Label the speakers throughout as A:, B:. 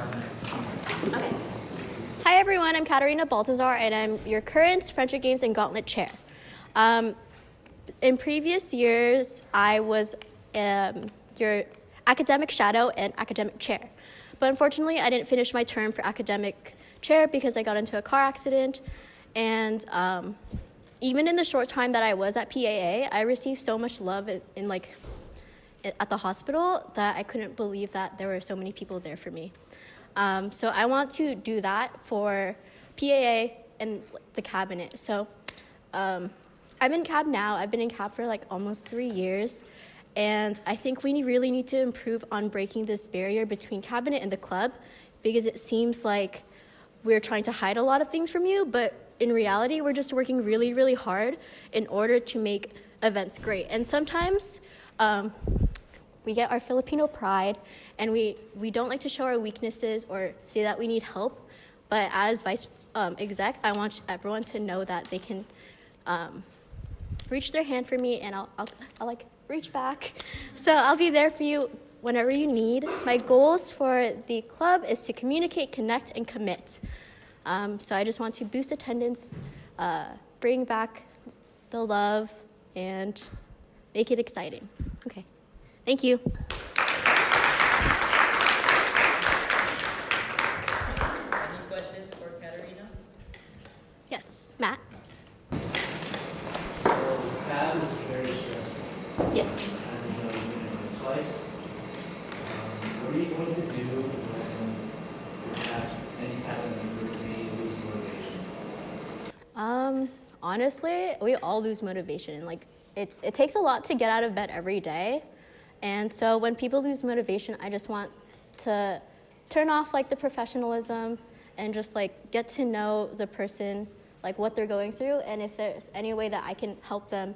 A: Okay. Hi everyone, I'm Katarina Baltazar, and I'm your current Friendship Games and Gauntlet chair. In previous years, I was your academic shadow and academic chair. But unfortunately, I didn't finish my term for academic chair because I got into a car accident. And even in the short time that I was at PAA, I received so much love at the hospital that I couldn't believe that there were so many people there for me. So I want to do that for PAA and the cabinet. So I'm in CAB now. I've been in CAB for almost 3 years. And I think we really need to improve on breaking this barrier between cabinet and the club, because it seems like we're trying to hide a lot of things from you, but in reality, we're just working really, really hard in order to make events great. And sometimes we get our Filipino pride, and we don't like to show our weaknesses or say that we need help. But as vice exec, I want everyone to know that they can reach their hand for me, and I'll reach back. So I'll be there for you whenever you need. My goals for the club is to communicate, connect, and commit. So I just want to boost attendance, bring back the love, and make it exciting. Okay, thank you.
B: Any questions for Katarina?
A: Yes, Matt?
C: So CAB is very stressful.
A: Yes.
C: As you know, you've been in it twice. What are you going to do when any cabinet member may lose motivation?
A: Honestly, we all lose motivation. It takes a lot to get out of bed every day. And so when people lose motivation, I just want to turn off the professionalism and just get to know the person, what they're going through, and if there's any way that I can help them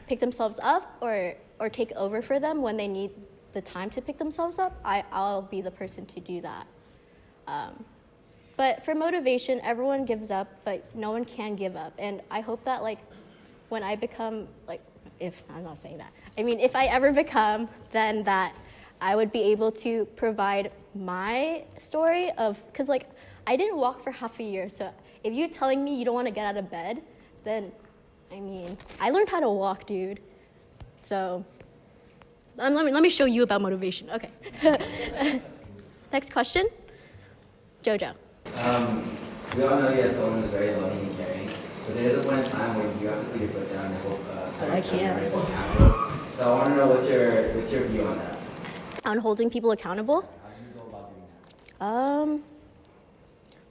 A: pick themselves up or take over for them when they need the time to pick themselves up, I'll be the person to do that. But for motivation, everyone gives up, but no one can give up. And I hope that when I become, if I'm not saying that, I mean, if I ever become, then that I would be able to provide my story of, because I didn't walk for half a year. So if you're telling me you don't want to get out of bed, then I learned how to walk, dude. So let me show you about motivation. Okay. Next question. Jojo.
D: We all know you as someone who's very loving and caring, but there is a point in time where you have to put your foot down and hope.
A: I can't.
D: So I want to know what's your view on that?
A: On holding people accountable?
D: How do you go about doing that?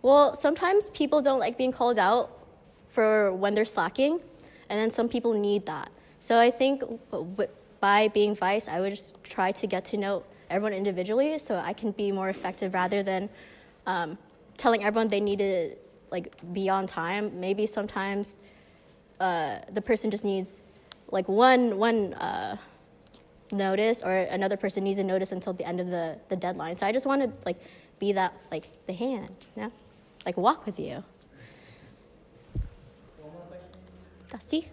A: Well, sometimes people don't like being called out for when they're slacking, and then some people need that. So I think by being vice, I would just try to get to know everyone individually so I can be more effective rather than telling everyone they need to be on time. Maybe sometimes the person just needs one notice, or another person needs a notice until the end of the deadline. So I just want to be that the hand, walk with you.
B: One more question?
A: Dusty?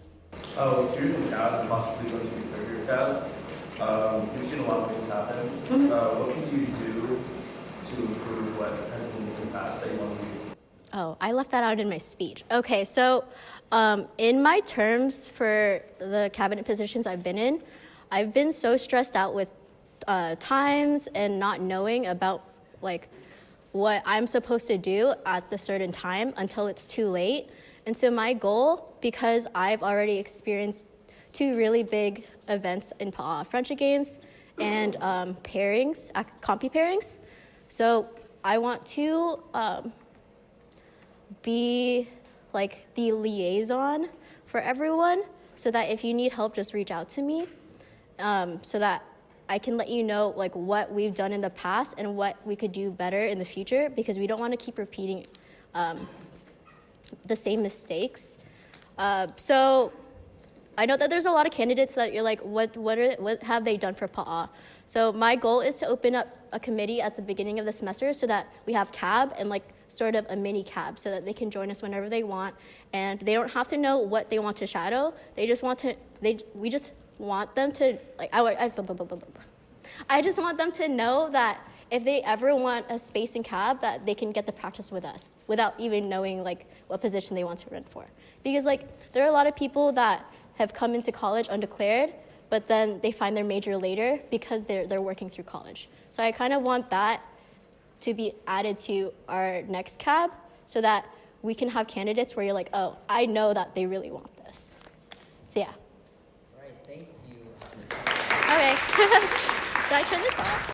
E: Oh, if you're in CAB and possibly going to be third year CAB, you've seen a lot of things happen. What can you do to improve what has been in the past that you want to do?
A: Oh, I left that out in my speech. Okay, so in my terms for the cabinet positions I've been so stressed out with times and not knowing about what I'm supposed to do at the certain time until it's too late. And so my goal, because I've already experienced 2 really big events in Friendship Games and pairings, compy pairings, so I want to be the liaison for everyone, so that if you need help, just reach out to me, so that I can let you know what we've done in the past and what we could do better in the future, because we don't want to keep repeating the same mistakes. So I know that there's a lot of candidates that you're what have they done for PA'a? So my goal is to open up a committee at the beginning of the semester so that we have CAB and sort of a mini CAB, so that they can join us whenever they want, and they don't have to know what they want to shadow. We just want them to I just want them to know that if they ever want a space in cab, that they can get the practice with us without even knowing like what position they want to run for. Because like there are a lot of people that have come into college undeclared, but then they find their major later because they're working through college. So I kind of want that to be added to our next cab so that we can have candidates where you're like, oh, I know that they really want this. So yeah.
B: All right, thank you.
A: Okay. Did I turn this off?